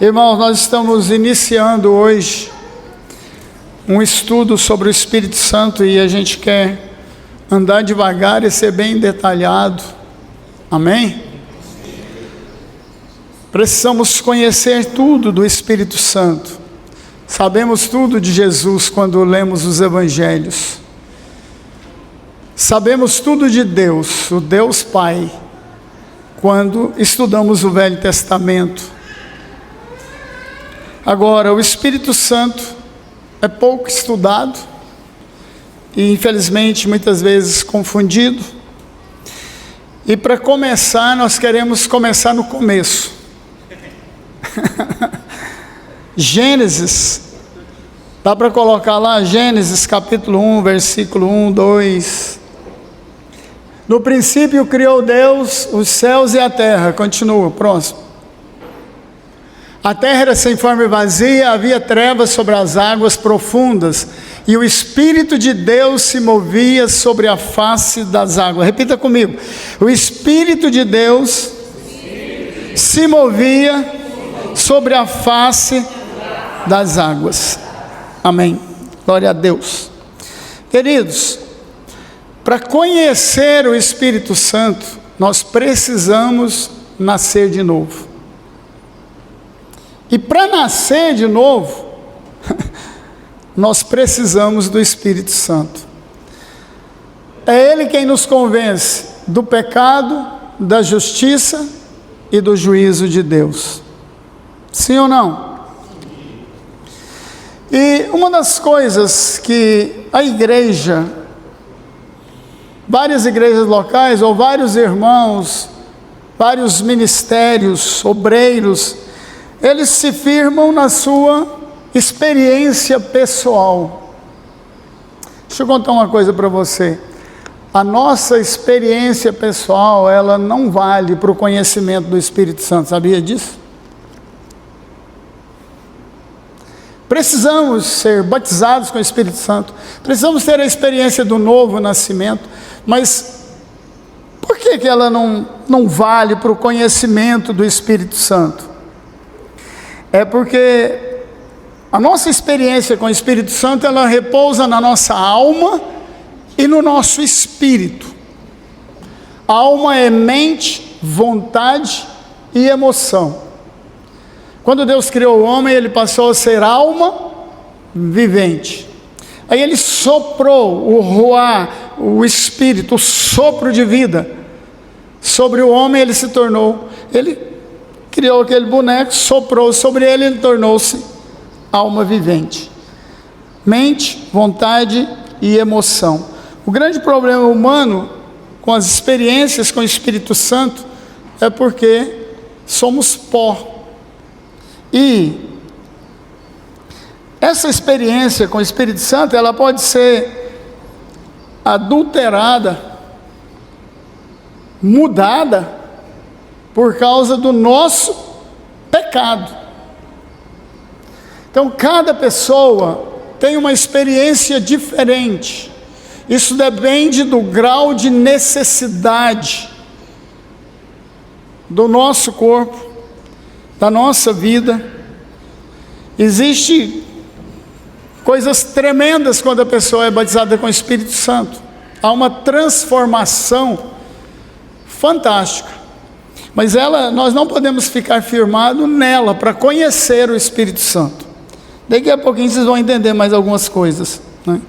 Irmãos, nós estamos iniciando hoje um estudo sobre o Espírito Santo e a gente quer andar devagar e ser bem detalhado. Amém? Precisamos conhecer tudo do Espírito Santo. Sabemos tudo de Jesus quando lemos os Evangelhos. Sabemos tudo de Deus, o Deus Pai, quando estudamos o Velho Testamento. Agora, o Espírito Santo é pouco estudado e, infelizmente, muitas vezes confundido. E para começar, nós queremos começar no começo. Gênesis, dá para colocar lá, Gênesis capítulo 1, versículo 1, 2. No princípio criou Deus os céus e a terra. Continua, próximo. A terra era sem forma e vazia, havia trevas sobre as águas profundas, e o Espírito de Deus se movia sobre a face das águas. Repita comigo. O Espírito de Deus se movia sobre a face das águas. Amém. Glória a Deus. Queridos, para conhecer o Espírito Santo, nós precisamos nascer de novo. E para nascer de novo, nós precisamos do Espírito Santo. É Ele quem nos convence do pecado, da justiça e do juízo de Deus. Sim ou não? E uma das coisas que a igreja, várias igrejas locais, ou vários irmãos, vários ministérios, obreiros, eles se firmam na sua experiência pessoal. Deixa eu contar uma coisa para você. A nossa experiência pessoal, ela não vale para o conhecimento do Espírito Santo, sabia disso? Precisamos ser batizados com o Espírito Santo, precisamos ter a experiência do novo nascimento, mas por que ela não vale para o conhecimento do Espírito Santo? É porque a nossa experiência com o Espírito Santo, ela repousa na nossa alma e no nosso espírito. A alma é mente, vontade e emoção. Quando Deus criou o homem, ele passou a ser alma vivente. Aí ele soprou o ruá, o espírito, o sopro de vida sobre o homem. Ele se tornou, ele criou aquele boneco, soprou sobre ele, ele tornou-se alma vivente. Mente, vontade e emoção. O grande problema humano com as experiências com o Espírito Santo é porque somos pó. E essa experiência com o Espírito Santo, ela pode ser adulterada, mudada, por causa do nosso pecado. Então, cada pessoa tem uma experiência diferente. Isso depende do grau de necessidade do nosso corpo, da nossa vida. Existem coisas tremendas quando a pessoa é batizada com o Espírito Santo. Há uma transformação fantástica. Mas nós não podemos ficar firmados nela para conhecer o Espírito Santo. Daqui a pouquinho vocês vão entender mais algumas coisas, né?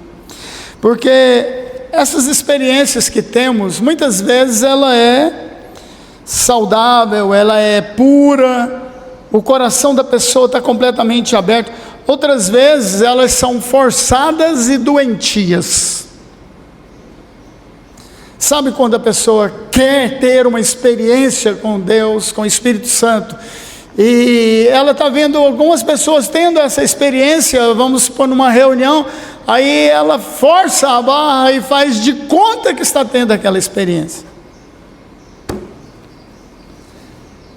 Porque essas experiências que temos, muitas vezes ela é saudável, ela é pura, o coração da pessoa está completamente aberto. Outras vezes elas são forçadas e doentias. Sabe quando a pessoa quer ter uma experiência com Deus, com o Espírito Santo, e ela está vendo algumas pessoas tendo essa experiência, vamos supor numa reunião, aí ela força a barra e faz de conta que está tendo aquela experiência.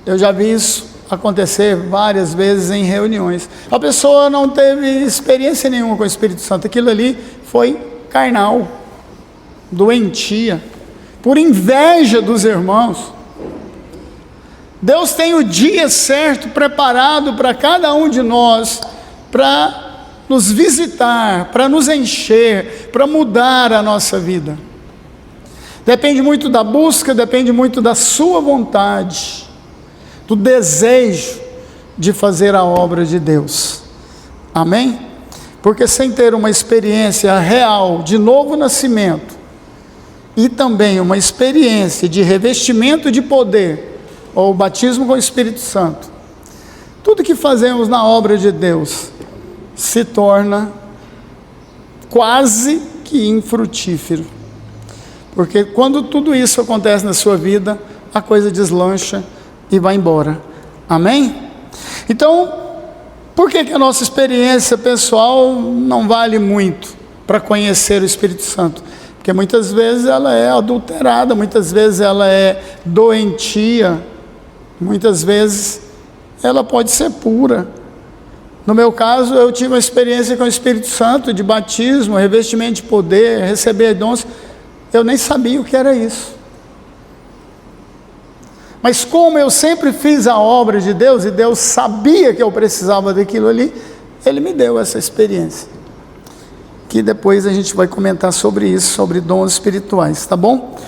Eu já vi isso acontecer várias vezes em reuniões. A pessoa não teve experiência nenhuma com o Espírito Santo, aquilo ali foi carnal, doentia, por inveja dos irmãos. Deus tem o dia certo preparado para cada um de nós, para nos visitar, para nos encher, para mudar a nossa vida. Depende muito da busca, depende muito da sua vontade, do desejo de fazer a obra de Deus. Amém? Porque sem ter uma experiência real de novo nascimento e também uma experiência de revestimento de poder, ou batismo com o Espírito Santo, tudo que fazemos na obra de Deus se torna quase que infrutífero. Porque quando tudo isso acontece na sua vida, a coisa deslancha e vai embora. Amém? Então, por que a nossa experiência pessoal não vale muito para conhecer o Espírito Santo? Porque muitas vezes ela é adulterada, muitas vezes ela é doentia, muitas vezes ela pode ser pura. No meu caso, eu tive uma experiência com o Espírito Santo, de batismo, revestimento de poder, receber dons. Eu nem sabia o que era isso. Mas como eu sempre fiz a obra de Deus, e Deus sabia que eu precisava daquilo ali, Ele me deu essa experiência. Que depois a gente vai comentar sobre isso, sobre dons espirituais, tá bom?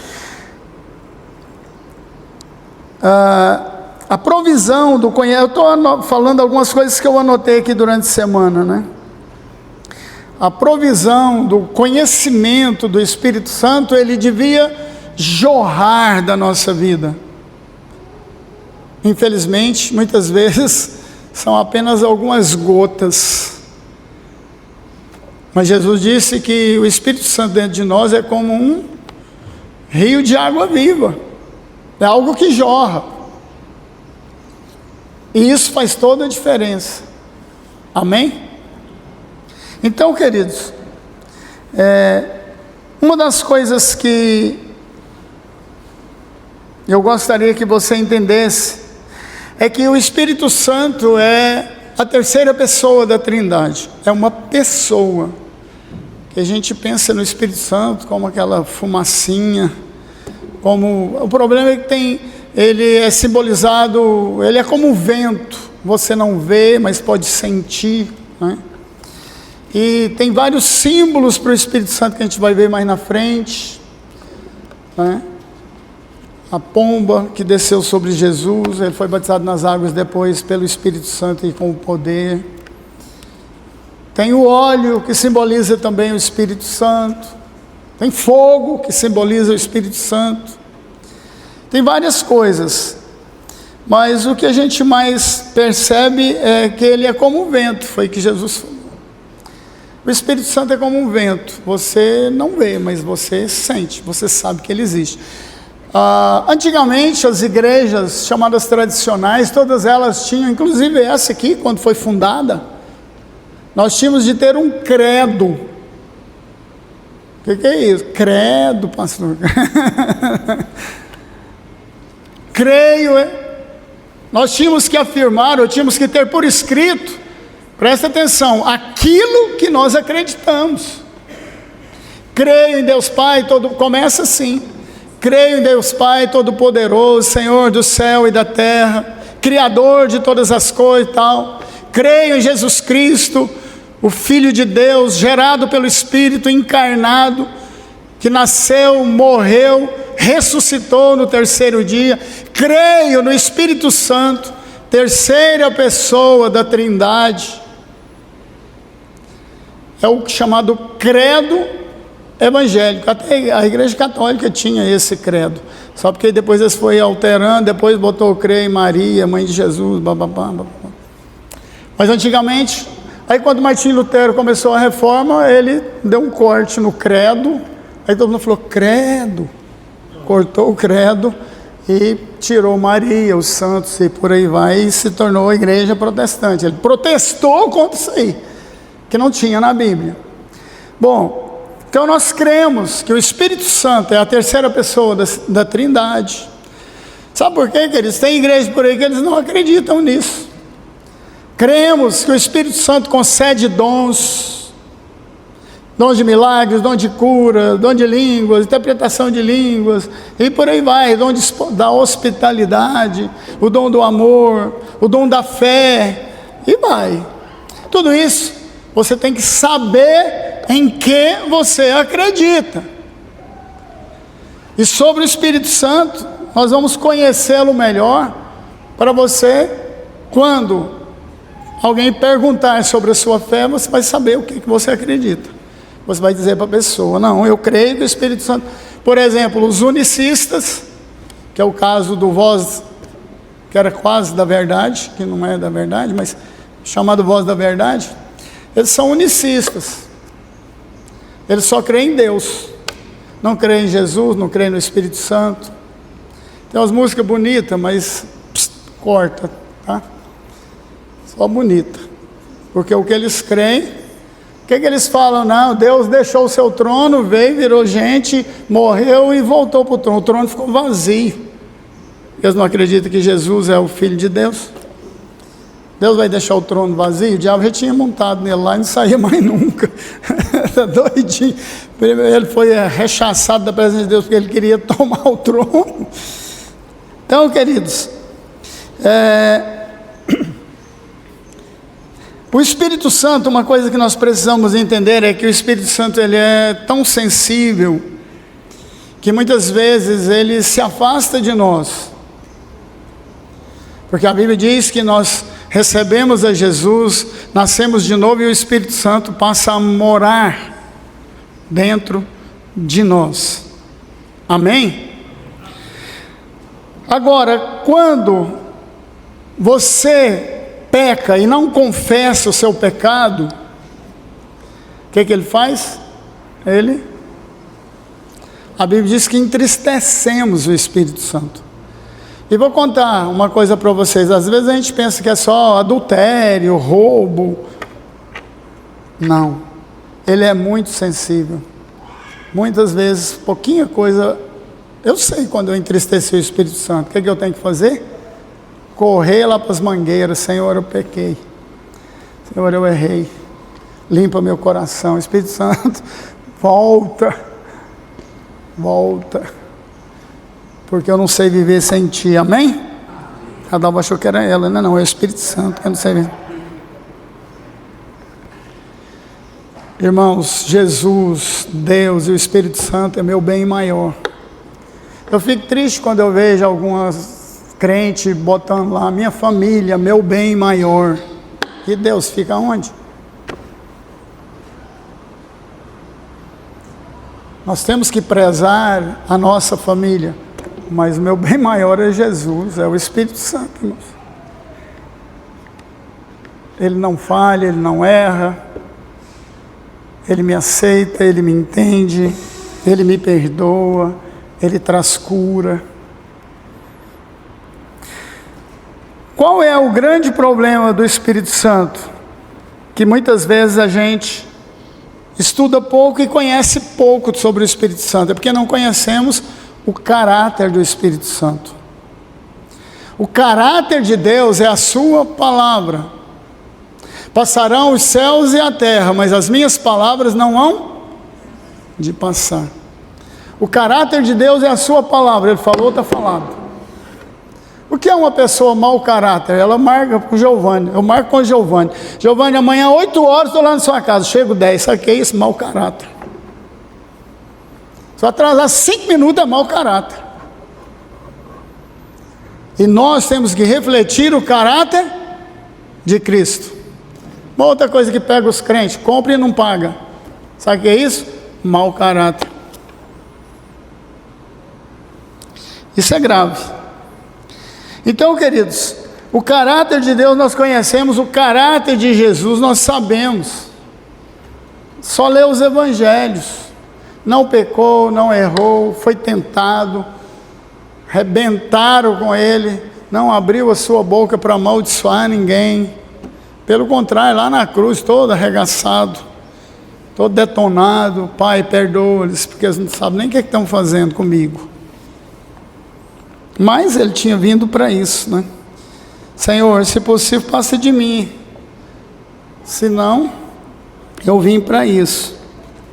A provisão do conhecimento, eu estou falando algumas coisas que eu anotei aqui durante a semana, né? A provisão do conhecimento do Espírito Santo, ele devia jorrar da nossa vida. Infelizmente, muitas vezes, são apenas algumas gotas. Mas Jesus disse que o Espírito Santo dentro de nós é como um rio de água viva. É algo que jorra. E isso faz toda a diferença. Amém? Então, queridos, uma das coisas que eu gostaria que você entendesse é que o Espírito Santo é a terceira pessoa da Trindade. É uma pessoa. Que a gente pensa no Espírito Santo como aquela fumacinha, como o problema é que ele é simbolizado, ele é como o vento, você não vê, mas pode sentir, né? E tem vários símbolos para o Espírito Santo que a gente vai ver mais na frente, né? A pomba que desceu sobre Jesus, ele foi batizado nas águas depois pelo Espírito Santo e com o poder. Tem o óleo que simboliza também o Espírito Santo. Tem fogo que simboliza o Espírito Santo. Tem várias coisas, mas o que a gente mais percebe é que ele é como um vento, foi o que Jesus falou. O Espírito Santo é como um vento, você não vê, mas você sente, você sabe que ele existe. Antigamente as igrejas chamadas tradicionais, todas elas tinham, inclusive essa aqui, quando foi fundada, nós tínhamos de ter um credo. O que é isso? Credo, pastor. Creio, nós tínhamos que afirmar, ou tínhamos que ter por escrito, presta atenção, aquilo que nós acreditamos. Creio em Deus Pai, começa assim, creio em Deus Pai Todo-Poderoso, Senhor do céu e da terra, Criador de todas as coisas e tal. Creio em Jesus Cristo, o Filho de Deus, gerado pelo Espírito, encarnado, que nasceu, morreu, ressuscitou no terceiro dia. Creio no Espírito Santo, terceira pessoa da Trindade. É o chamado credo evangélico. Até a Igreja Católica tinha esse credo, só porque depois eles foi alterando, depois botou creio em Maria, mãe de Jesus, bababá. Mas antigamente, aí quando Martim Lutero começou a reforma, ele deu um corte no credo, aí todo mundo falou credo, cortou o credo e tirou Maria, os santos e por aí vai, e se tornou a igreja protestante. Ele protestou contra isso aí, que não tinha na Bíblia. Bom, então nós cremos que o Espírito Santo é a terceira pessoa da Trindade. Sabe por quê, queridos? Tem igrejas por aí que eles não acreditam nisso. Cremos que o Espírito Santo concede dons, dom de milagres, dom de cura, dom de línguas, interpretação de línguas, e por aí vai, dom da hospitalidade, o dom do amor, o dom da fé, e vai. Tudo isso, você tem que saber em que você acredita. E sobre o Espírito Santo, nós vamos conhecê-lo melhor, para você, quando alguém perguntar sobre a sua fé, você vai saber o que você acredita. Você vai dizer para a pessoa, não, eu creio que o Espírito Santo... Por exemplo, os unicistas, que é o caso do Voz, que era quase da verdade, que não é da verdade, mas chamado Voz da Verdade, eles são unicistas. Eles só creem em Deus. Não creem em Jesus, não creem no Espírito Santo. Tem umas músicas bonitas, mas corta, tá? Só bonita. Porque o que eles creem... O que eles falam? Não, Deus deixou o seu trono, veio, virou gente, morreu e voltou para o trono. O trono ficou vazio. Eles não acreditam que Jesus é o Filho de Deus? Deus vai deixar o trono vazio? O diabo já tinha montado nele lá e não saía mais nunca. Era doidinho. Ele foi rechaçado da presença de Deus porque ele queria tomar o trono. Então, queridos, o Espírito Santo, uma coisa que nós precisamos entender é que o Espírito Santo ele é tão sensível que muitas vezes ele se afasta de nós, porque a Bíblia diz que nós recebemos a Jesus, nascemos de novo e o Espírito Santo passa a morar dentro de nós. Amém? Agora, quando você peca e não confessa o seu pecado, o que ele faz? A Bíblia diz que entristecemos o Espírito Santo. E vou contar uma coisa para vocês. Às vezes a gente pensa que é só adultério, roubo. Não, ele é muito sensível. Muitas vezes, pouquinha coisa, eu sei quando eu entristeci o Espírito Santo. O que eu tenho que fazer? Correr lá para as mangueiras. Senhor, eu pequei. Senhor, eu errei. Limpa meu coração. Espírito Santo, volta. Porque eu não sei viver sem Ti. Amém? A Dalva achou que era ela. Não, é o Espírito Santo que eu não sei viver. Irmãos, Jesus, Deus e o Espírito Santo é meu bem maior. Eu fico triste quando eu vejo algumas crente botando lá, minha família, meu bem maior. E Deus fica onde? Nós temos que prezar a nossa família, mas o meu bem maior é Jesus, é o Espírito Santo, irmãos. Ele não falha, ele não erra, ele me aceita, ele me entende, ele me perdoa, ele traz cura. Qual é o grande problema do Espírito Santo? Que muitas vezes a gente estuda pouco e conhece pouco sobre o Espírito Santo. É porque não conhecemos o caráter do Espírito Santo. O caráter de Deus é a sua palavra. Passarão os céus e a terra, mas as minhas palavras não hão de passar. O caráter de Deus é a sua palavra. Ele falou, está falado. O que é uma pessoa mau caráter? Ela marca com o Giovanni. Eu marco com o Giovanni. Giovanni, amanhã 8 horas estou lá na sua casa. Chego 10. Sabe o que é isso? Mau caráter. Se eu atrasar 5 minutos é mau caráter. E nós temos que refletir o caráter de Cristo. Uma outra coisa que pega os crentes, compra e não paga. Sabe o que é isso? Mau caráter. Isso é grave. Então, queridos, o caráter de Deus nós conhecemos, o caráter de Jesus nós sabemos. Só lê os evangelhos. Não pecou, não errou, foi tentado, rebentaram com ele, não abriu a sua boca para amaldiçoar ninguém. Pelo contrário, lá na cruz, todo arregaçado, todo detonado. Pai, perdoa-lhes, porque eles não sabem nem o que estão fazendo comigo. Mas ele tinha vindo para isso, né? Senhor, se possível, passa de mim. Se não, eu vim para isso.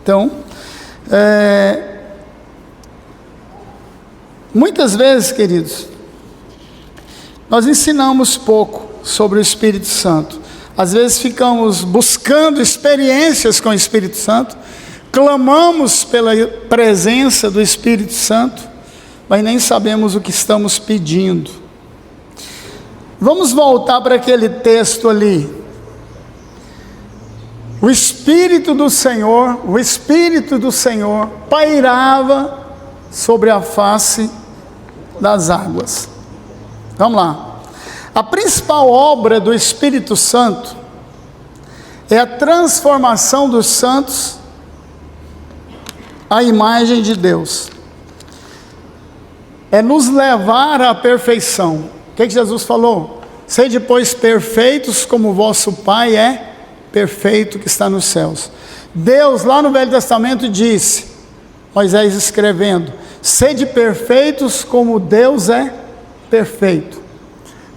Então, muitas vezes, queridos, nós ensinamos pouco sobre o Espírito Santo. Às vezes ficamos buscando experiências com o Espírito Santo, clamamos pela presença do Espírito Santo, mas nem sabemos o que estamos pedindo. Vamos voltar para aquele texto ali. O Espírito do Senhor pairava sobre a face das águas. Vamos lá. A principal obra do Espírito Santo é a transformação dos santos à imagem de Deus. É nos levar à perfeição. O que Jesus falou? Sede, pois, perfeitos como o vosso Pai é perfeito que está nos céus. Deus, lá no Velho Testamento, disse, Moisés escrevendo, sede perfeitos como Deus é perfeito.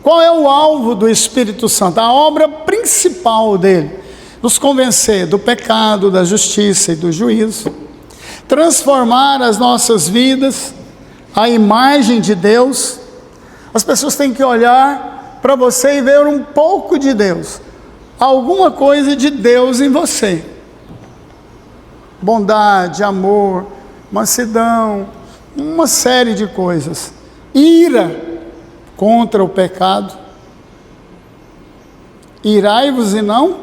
Qual é o alvo do Espírito Santo? A obra principal dele, nos convencer do pecado, da justiça e do juízo, transformar as nossas vidas à imagem de Deus. As pessoas têm que olhar para você e ver um pouco de Deus, alguma coisa de Deus em você, bondade, amor, mansidão, uma série de coisas, ira contra o pecado, irai-vos e não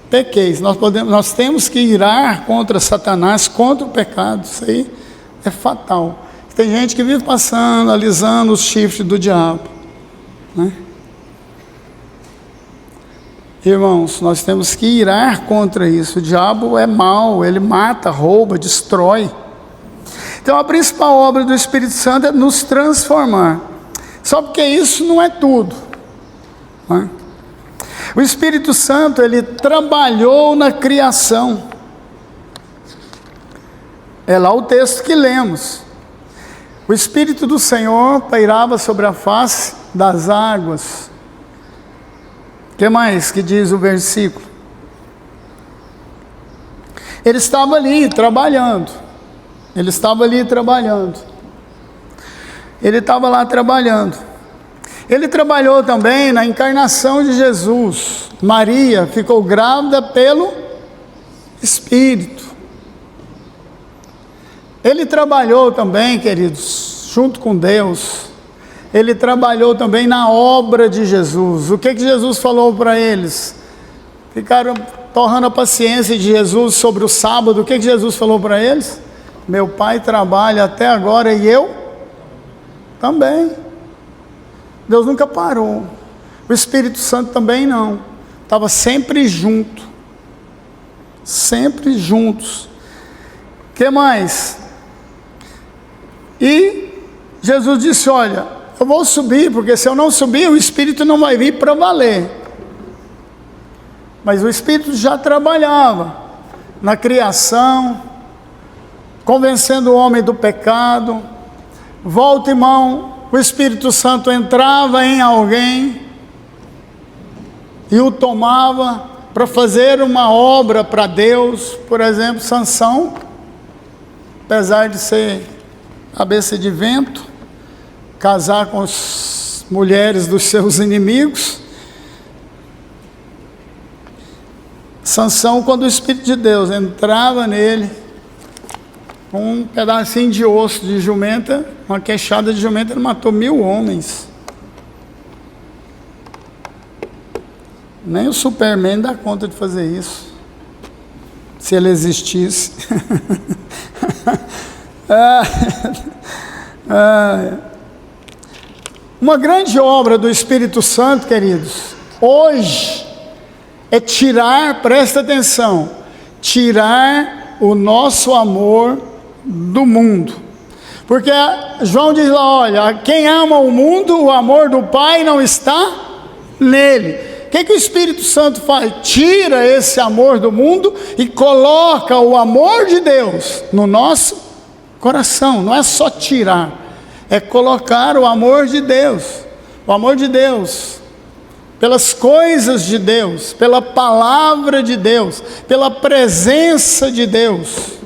pequeis. Nós temos que irar contra Satanás, contra o pecado. Isso aí é fatal. Tem gente que vive passando, alisando os chifres do diabo, né? Irmãos, nós temos que irar contra isso. O diabo é mau, ele mata, rouba, destrói. Então a principal obra do Espírito Santo é nos transformar. Só porque isso não é tudo, né? O Espírito Santo, ele trabalhou na criação. É lá o texto que lemos. O Espírito do Senhor pairava sobre a face das águas. O que mais que diz o versículo? Ele estava ali trabalhando. Ele estava ali trabalhando. Ele estava lá trabalhando. Ele trabalhou também na encarnação de Jesus. Maria ficou grávida pelo Espírito. Ele trabalhou também, queridos, junto com Deus. Ele trabalhou também na obra de Jesus. O que Jesus falou para eles? Ficaram torrando a paciência de Jesus sobre o sábado. O que Jesus falou para eles? Meu Pai trabalha até agora e eu também. Deus nunca parou. O Espírito Santo também não. Estava sempre junto. Sempre juntos. O que mais? E Jesus disse, olha, eu vou subir, porque se eu não subir, o Espírito não vai vir para valer. Mas o Espírito já trabalhava na criação, convencendo o homem do pecado. Volta, irmão, o Espírito Santo entrava em alguém e o tomava para fazer uma obra para Deus. Por exemplo, Sansão, apesar de ser cabeça de vento, casar com as mulheres dos seus inimigos, Sansão, quando o Espírito de Deus entrava nele, com um pedacinho de osso de jumenta, uma queixada de jumenta, ele matou 1000 homens. Nem o Superman dá conta de fazer isso, se ele existisse. Uma grande obra do Espírito Santo, queridos, hoje, é tirar, presta atenção, tirar o nosso amor do mundo. Porque João diz lá, olha, quem ama o mundo, o amor do Pai não está nele. O que o Espírito Santo faz? Tira esse amor do mundo e coloca o amor de Deus no nosso coração. Não é só tirar, é colocar o amor de Deus. O amor de Deus pelas coisas de Deus, pela palavra de Deus, pela presença de Deus.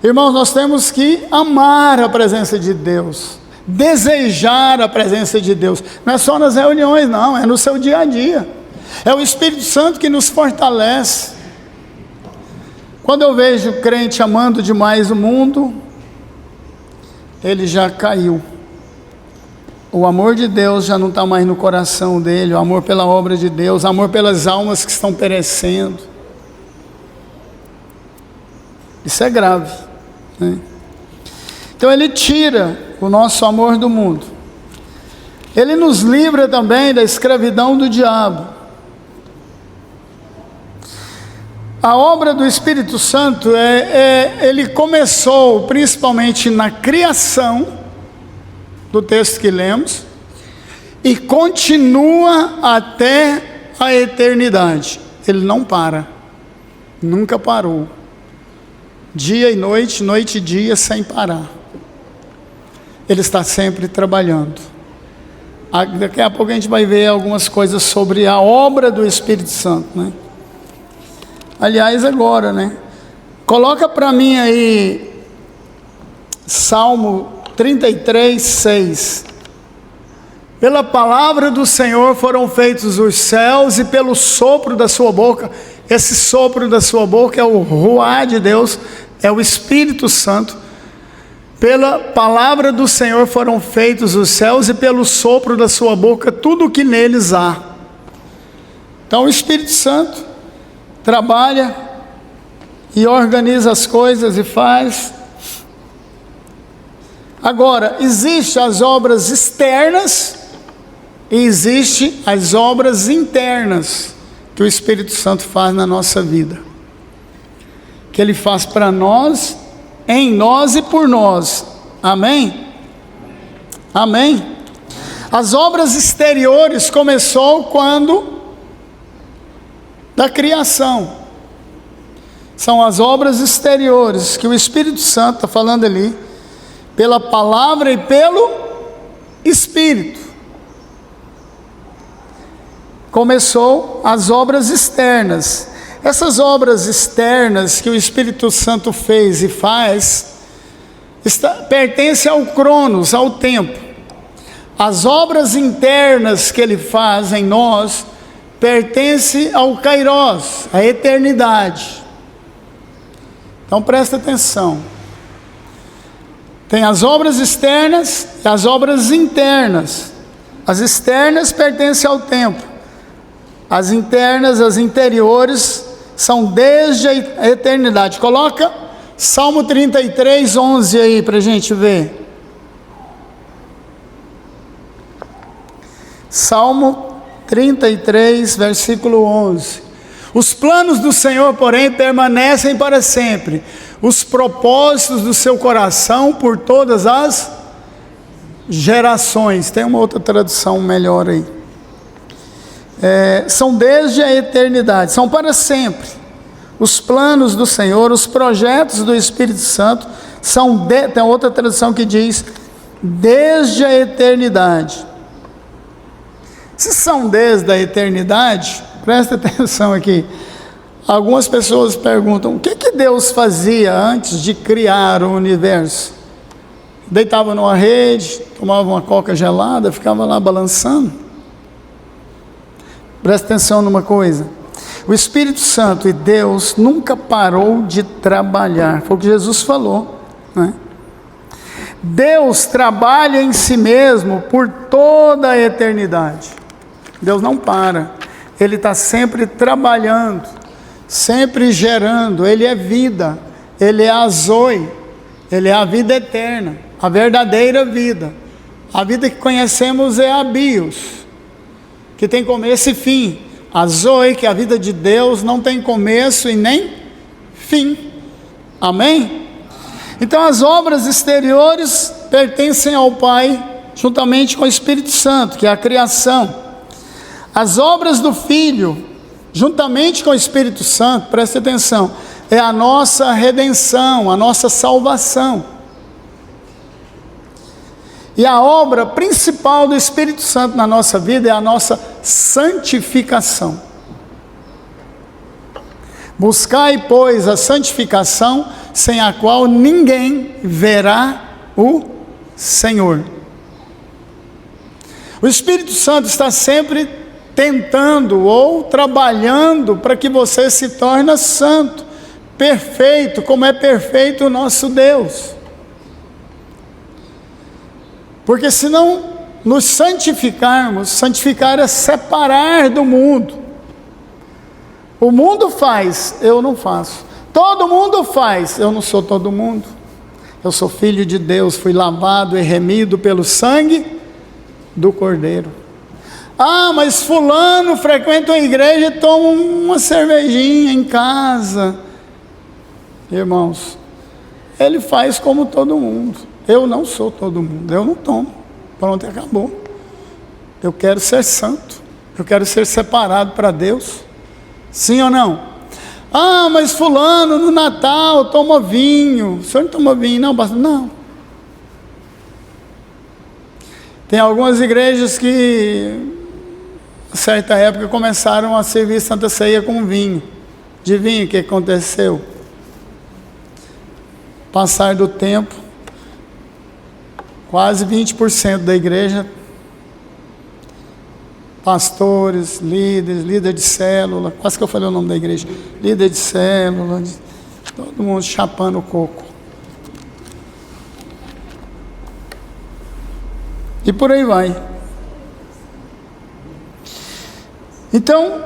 Irmãos, nós temos que amar a presença de Deus, desejar a presença de Deus. Não é só nas reuniões, não, é no seu dia a dia. É o Espírito Santo que nos fortalece. Quando eu vejo o crente amando demais o mundo, ele já caiu. O amor de Deus já não está mais no coração dele, o amor pela obra de Deus, o amor pelas almas que estão perecendo. Isso é grave, né? Então ele tira o nosso amor do mundo. Ele nos livra também da escravidão do diabo. A obra do Espírito Santo ele começou principalmente na criação, do texto que lemos, e continua até a eternidade. Ele não para, nunca parou. Dia e noite, noite e dia, sem parar. Ele está sempre trabalhando. Daqui a pouco a gente vai ver algumas coisas sobre a obra do Espírito Santo, né? Aliás, agora, né? Coloca para mim aí Salmo 33, 6. Pela palavra do Senhor foram feitos os céus, e pelo sopro da sua boca. Esse sopro da sua boca é o ruá de Deus, é o Espírito Santo. Pela palavra do Senhor foram feitos os céus, e pelo sopro da sua boca tudo o que neles há. Então o Espírito Santo trabalha e organiza as coisas e faz. Agora, existem as obras externas e existem as obras internas que o Espírito Santo faz na nossa vida, que Ele faz para nós, em nós e por nós. Amém? Amém? As obras exteriores começou quando? Da criação. São as obras exteriores que o Espírito Santo está falando ali, pela palavra e pelo Espírito. Começou as obras externas. Essas obras externas que o Espírito Santo fez e faz, pertencem ao Cronos, ao tempo. As obras internas que Ele faz em nós, pertencem ao Kairos, à eternidade. Então presta atenção. Tem as obras externas e as obras internas. As externas pertencem ao tempo. As internas, as interiores, são desde a eternidade. Coloca Salmo 33, 11 aí para a gente ver. Salmo 33, versículo 11. Os planos do Senhor, porém, permanecem para sempre, os propósitos do seu coração por todas as gerações. Tem uma outra tradução melhor aí. São desde a eternidade, são para sempre. Os planos do Senhor, os projetos do Espírito Santo, tem outra tradução que diz, desde a eternidade. Se são desde a eternidade, presta atenção aqui. Algumas pessoas perguntam, o que Deus fazia antes de criar o universo? Deitava numa rede, tomava uma coca gelada, ficava lá balançando? Presta atenção numa coisa. O Espírito Santo e Deus nunca parou de trabalhar. Foi o que Jesus falou, né? Deus trabalha em si mesmo por toda a eternidade. Deus não para. Ele está sempre trabalhando, sempre gerando. Ele é vida, Ele é a Zoe, Ele é a vida eterna, a verdadeira vida. A vida que conhecemos é a Bios, que tem começo e fim. A Zoe, que é a vida de Deus, não tem começo e nem fim. Amém? Então as obras exteriores pertencem ao Pai, juntamente com o Espírito Santo, que é a criação. As obras do Filho, juntamente com o Espírito Santo, preste atenção, é a nossa redenção, a nossa salvação. E a obra principal do Espírito Santo na nossa vida é a nossa santificação. Buscai, pois, a santificação, sem a qual ninguém verá o Senhor. O Espírito Santo está sempre tentando ou trabalhando para que você se torne santo, perfeito, como é perfeito o nosso Deus. Porque se não nos santificarmos, santificar é separar do mundo. O mundo faz, eu não faço. Todo mundo faz, eu não sou todo mundo. Eu sou filho de Deus, fui lavado e remido pelo sangue do Cordeiro. Ah, mas fulano frequenta a igreja e toma uma cervejinha em casa. Irmãos, ele faz como todo mundo. Eu não sou todo mundo, eu não tomo. Pronto, acabou. Eu quero ser santo, eu quero ser separado para Deus. Sim ou não? Ah, mas fulano no Natal toma vinho. O senhor não toma vinho, não, pastor? Não. Tem algumas igrejas que, a certa época, começaram a servir Santa Ceia com vinho. De vinho, o que aconteceu? Passar do tempo, quase 20% da igreja, pastores, líder de célula, quase que eu falei o nome da igreja, líder de célula, todo mundo chapando o coco. E por aí vai. Então,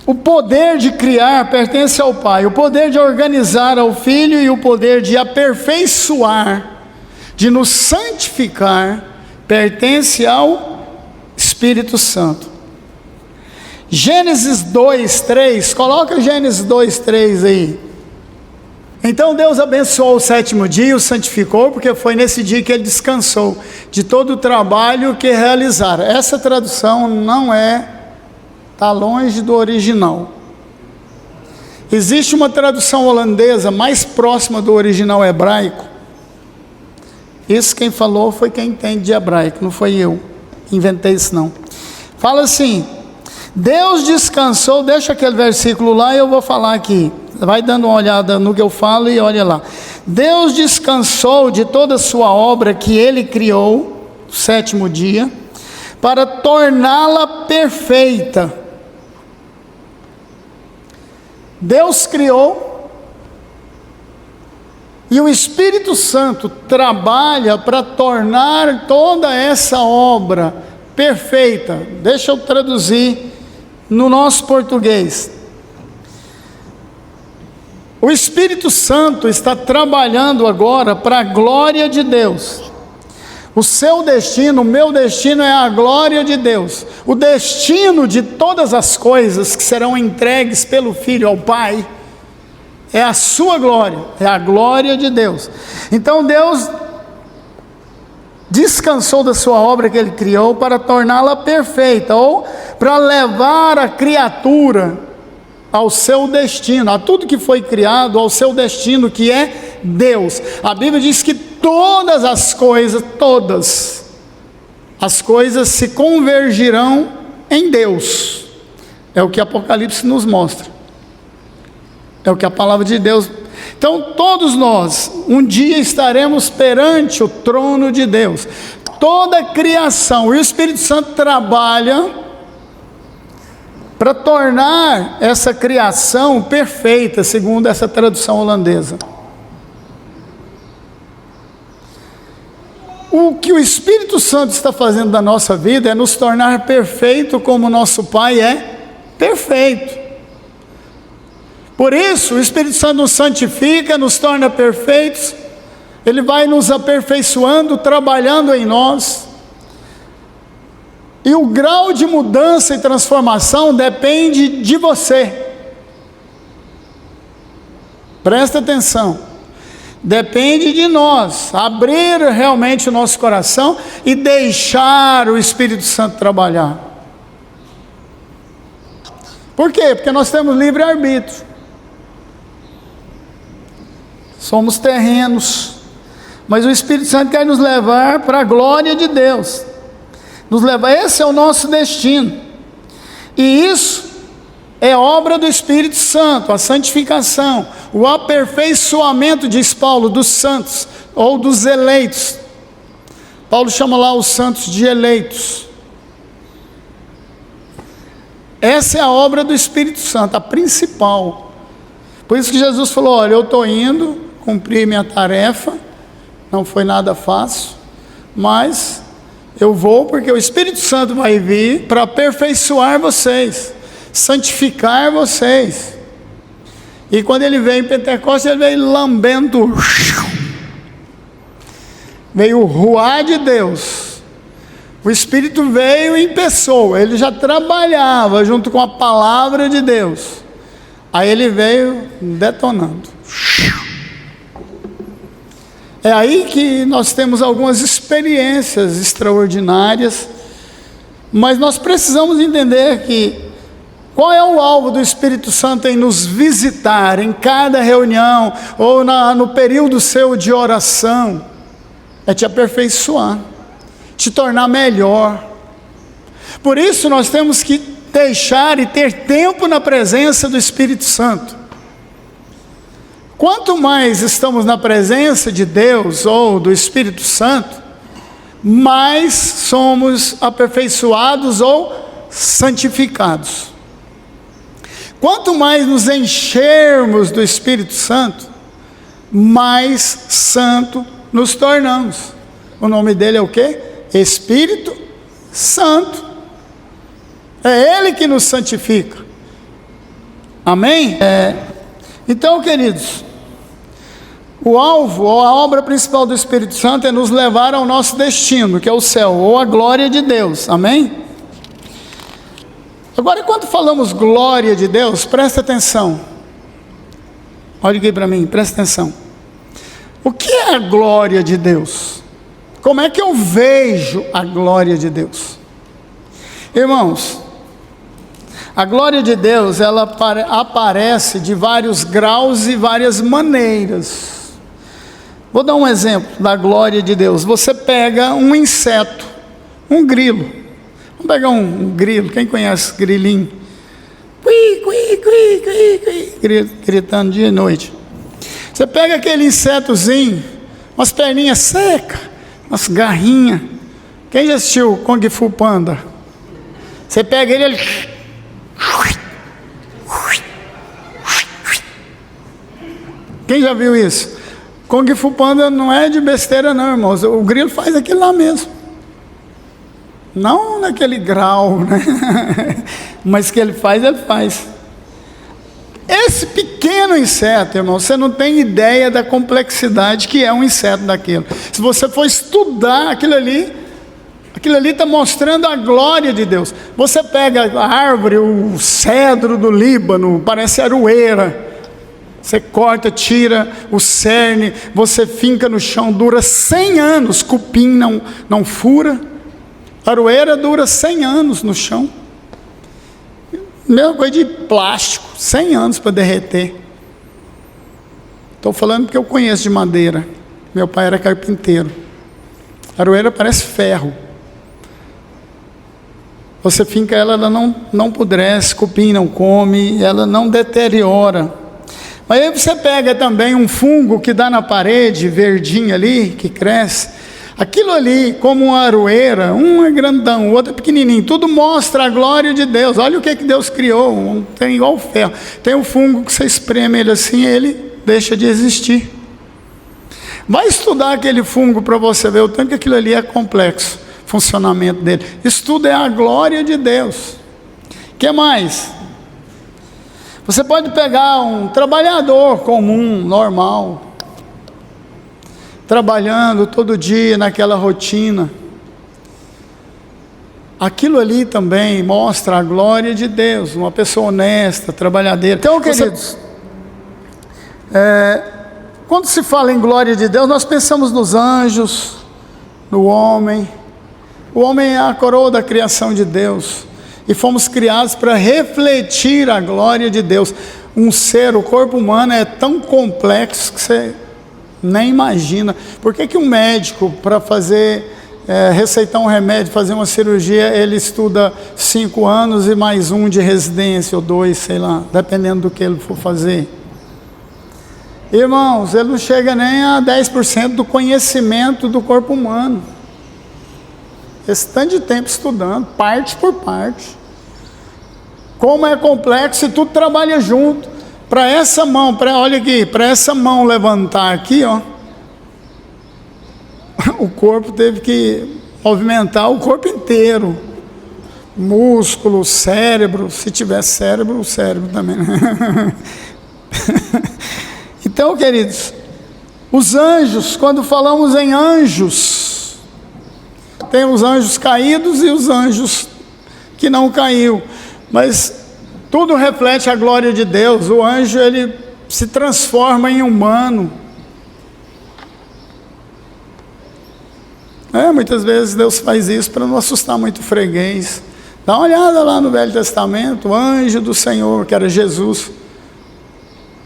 o poder de criar pertence ao Pai, o poder de organizar ao Filho e o poder de aperfeiçoar, de nos santificar, pertence ao Espírito Santo. Gênesis 2:3, coloca Gênesis 2:3 aí. Então Deus abençoou o sétimo dia e o santificou, porque foi nesse dia que ele descansou de todo o trabalho que realizara. Essa tradução não está longe do original. Existe uma tradução holandesa mais próxima do original hebraico. Isso quem falou foi quem entende de hebraico, não foi eu. Inventei isso não. Fala assim: Deus descansou, deixa aquele versículo lá e eu vou falar aqui. Vai dando uma olhada no que eu falo e olha lá. Deus descansou de toda a sua obra que ele criou, no sétimo dia, para torná-la perfeita. Deus criou e o Espírito Santo trabalha para tornar toda essa obra perfeita. Deixa eu traduzir no nosso português. O Espírito Santo está trabalhando agora para a glória de Deus. O seu destino, o meu destino é a glória de Deus. O destino de todas as coisas que serão entregues pelo Filho ao Pai é a sua glória, é a glória de Deus. Então Deus descansou da sua obra que ele criou para torná-la perfeita, ou para levar a criatura ao seu destino, a tudo que foi criado, ao seu destino, que é Deus. A Bíblia diz que todas as coisas se convergirão em Deus. É o que Apocalipse nos mostra. É o que a palavra de Deus. Então todos nós, um dia estaremos perante o trono de Deus. Toda a criação, o Espírito Santo trabalha para tornar essa criação perfeita, segundo essa tradução holandesa. O que o Espírito Santo está fazendo da nossa vida é nos tornar perfeito como nosso Pai é perfeito. Por isso, o Espírito Santo nos santifica, nos torna perfeitos, ele vai nos aperfeiçoando, trabalhando em nós. E o grau de mudança e transformação depende de você. Presta atenção. Depende de nós abrir realmente o nosso coração e deixar o Espírito Santo trabalhar. Por quê? Porque nós temos livre-arbítrio. Somos terrenos, mas o Espírito Santo quer nos levar para a glória de Deus. Nos levar, esse é o nosso destino. E isso é obra do Espírito Santo, a santificação, o aperfeiçoamento, diz Paulo, dos santos, ou dos eleitos. Paulo chama lá os santos de eleitos. Essa é a obra do Espírito Santo, a principal. Por isso que Jesus falou, olha, eu estou indo cumprir minha tarefa, não foi nada fácil, mas eu vou porque o Espírito Santo vai vir para aperfeiçoar vocês, santificar vocês. E quando ele veio em Pentecostes, ele veio lambendo, veio o ruá de Deus. O Espírito veio em pessoa, ele já trabalhava junto com a palavra de Deus. Aí ele veio detonando. É aí que nós temos algumas experiências extraordinárias, mas nós precisamos entender que qual é o alvo do Espírito Santo em nos visitar em cada reunião ou no período seu de oração? É te aperfeiçoar, te tornar melhor. Por isso nós temos que deixar e ter tempo na presença do Espírito Santo. Quanto mais estamos na presença de Deus ou do Espírito Santo, mais somos aperfeiçoados ou santificados. Quanto mais nos enchermos do Espírito Santo, mais santo nos tornamos. O nome dele é o quê? Espírito Santo. É Ele que nos santifica. Amém? Então, queridos, o alvo, ou a obra principal do Espírito Santo é nos levar ao nosso destino, que é o céu, ou a glória de Deus. Amém? Agora, quando falamos glória de Deus, presta atenção. Olha aqui para mim, presta atenção. O que é a glória de Deus? Como é que eu vejo a glória de Deus? Irmãos, a glória de Deus, ela aparece de vários graus e várias maneiras. Vou dar um exemplo da glória de Deus. Você pega um inseto, um grilo. Vamos pegar um grilo, quem conhece grilinho? Gritando dia e noite. Você pega aquele insetozinho, umas perninhas secas, umas garrinhas. Quem já assistiu Kung Fu Panda? Você pega ele, quem já viu isso? Kung Fu Panda não é de besteira não, irmãos. O grilo faz aquilo lá mesmo. Não naquele grau, né? Mas que ele faz, ele faz. Esse pequeno inseto, irmão, você não tem ideia da complexidade que é um inseto daquilo. Se você for estudar aquilo ali está mostrando a glória de Deus. Você pega a árvore, o cedro do Líbano, parece aroeira. Você corta, tira o cerne, você finca no chão, dura 100 anos. Cupim não fura. Aroeira dura 100 anos no chão. Mesma coisa de plástico, 100 anos para derreter. Estou falando porque eu conheço de madeira. Meu pai era carpinteiro. Aroeira parece ferro. Você finca ela não apodrece, cupim não come, ela não deteriora. Mas aí você pega também um fungo que dá na parede, verdinho ali, que cresce. Aquilo ali, como uma aroeira, um é grandão, o outro é pequenininho, tudo mostra a glória de Deus. Olha o que Deus criou, tem igual ferro. Tem um fungo que você espreme ele assim, ele deixa de existir. Vai estudar aquele fungo para você ver o tanto que aquilo ali é complexo, o funcionamento dele. Isso tudo é a glória de Deus. O que mais? Você pode pegar um trabalhador comum, normal, trabalhando todo dia naquela rotina. Aquilo ali também mostra a glória de Deus, uma pessoa honesta, trabalhadeira. Então, queridos, quando se fala em glória de Deus, nós pensamos nos anjos, no homem. O homem é a coroa da criação de Deus, e fomos criados para refletir a glória de Deus. Um ser, o corpo humano é tão complexo que você Nem imagina. Por que um médico, para fazer, receitar um remédio, fazer uma cirurgia, ele estuda 5 anos e mais 1 de residência, ou 2, sei lá, dependendo do que ele for fazer? Irmãos, ele não chega nem a 10% do conhecimento do corpo humano. Esse tanto de tempo estudando, parte por parte. Como é complexo e tudo trabalha junto. Para essa mão, olha aqui, para essa mão levantar aqui, ó, o corpo teve que movimentar o corpo inteiro. Músculo, cérebro, se tivesse cérebro, o cérebro também. Então, queridos, os anjos, quando falamos em anjos, tem os anjos caídos e os anjos que não caiu, mas tudo reflete a glória de Deus. O anjo, ele se transforma em humano. Muitas vezes Deus faz isso para não assustar muito o freguês. Dá uma olhada lá no Velho Testamento, o anjo do Senhor, que era Jesus.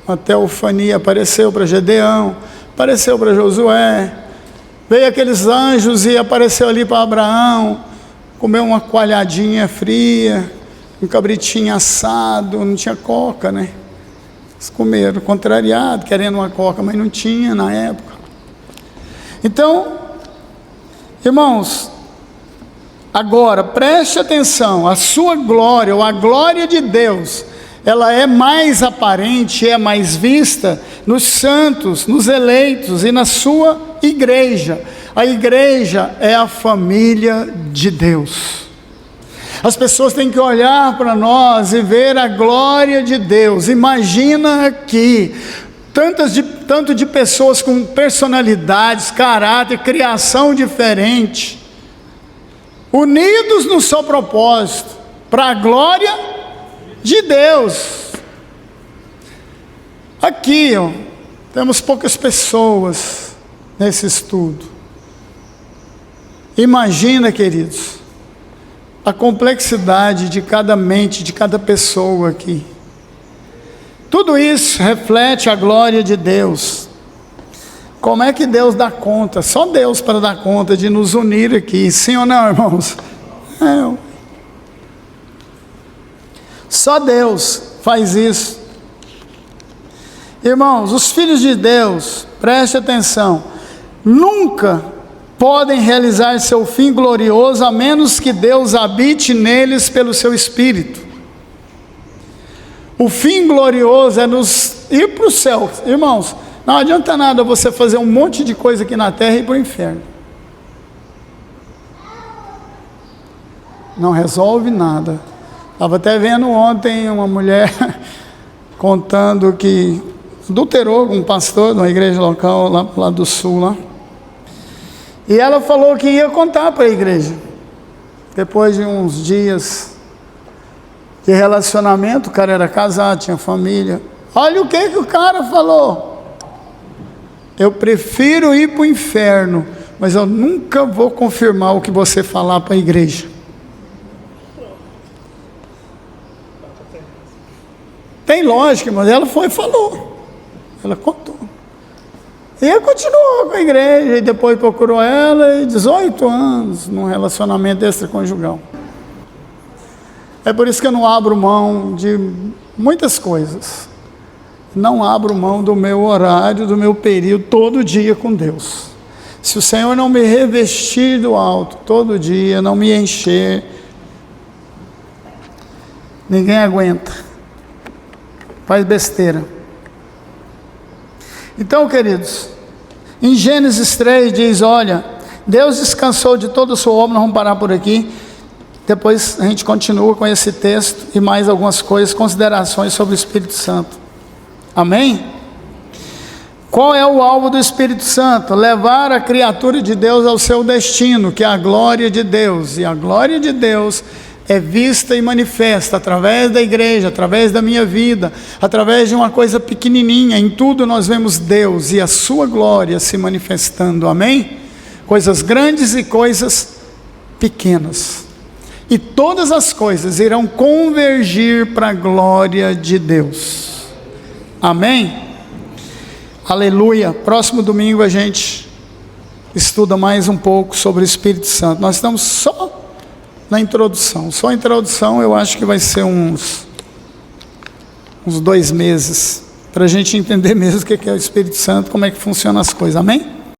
Uma teofania, apareceu para Gedeão, apareceu para Josué, veio aqueles anjos e apareceu ali para Abraão, comeu uma coalhadinha fria, um cabritinho assado, não tinha coca, né? Eles comeram, contrariado, querendo uma coca, mas não tinha na época. Então, irmãos, agora preste atenção, a sua glória, ou a glória de Deus, ela é mais aparente, é mais vista nos santos, nos eleitos e na sua igreja. A igreja é a família de Deus. As pessoas têm que olhar para nós e ver a glória de Deus. Imagina aqui, tanto de pessoas com personalidades, caráter, criação diferente, unidos no seu propósito, para a glória de Deus. Aqui, ó, temos poucas pessoas nesse estudo. Imagina, queridos, a complexidade de cada mente, de cada pessoa aqui. Tudo isso reflete a glória de Deus. Como é que Deus dá conta? Só Deus para dar conta de nos unir aqui, sim ou não, irmãos? Só Deus faz isso. Irmãos, os filhos de Deus, preste atenção, nunca podem realizar seu fim glorioso a menos que Deus habite neles pelo seu Espírito. O fim glorioso é nos ir para o céu. Irmãos, não adianta nada você fazer um monte de coisa aqui na terra e ir para o inferno. Não resolve nada. Estava até vendo ontem uma mulher contando que adulterou com um pastor de uma igreja local lá do sul lá. E ela falou que ia contar para a igreja. Depois de uns dias de relacionamento, o cara era casado, tinha família. Olha o que o cara falou. Eu prefiro ir para o inferno, mas eu nunca vou confirmar o que você falar para a igreja. Tem lógica, mas ela foi e falou. Ela contou. E ele continuou com a igreja, e depois procurou ela, e 18 anos num relacionamento extraconjugal. É por isso que eu não abro mão de muitas coisas. Não abro mão do meu horário, do meu período, todo dia com Deus. Se o Senhor não me revestir do alto, todo dia, não me encher, ninguém aguenta. Faz besteira. Então, queridos, em Gênesis 3 diz, olha, Deus descansou de toda a sua obra. Nós vamos parar por aqui, depois a gente continua com esse texto e mais algumas coisas, considerações sobre o Espírito Santo. Amém? Qual é o alvo do Espírito Santo? Levar a criatura de Deus ao seu destino, que é a glória de Deus. E a glória de Deus é vista e manifesta através da igreja, através da minha vida, através de uma coisa pequenininha. Em tudo nós vemos Deus e a sua glória se manifestando, amém? Coisas grandes e coisas pequenas, e todas as coisas irão convergir para a glória de Deus, amém? Aleluia. Próximo domingo a gente estuda mais um pouco sobre o Espírito Santo. Nós estamos só na introdução. Só a introdução eu acho que vai ser uns 2 meses, para a gente entender mesmo o que é o Espírito Santo, como é que funcionam as coisas. Amém?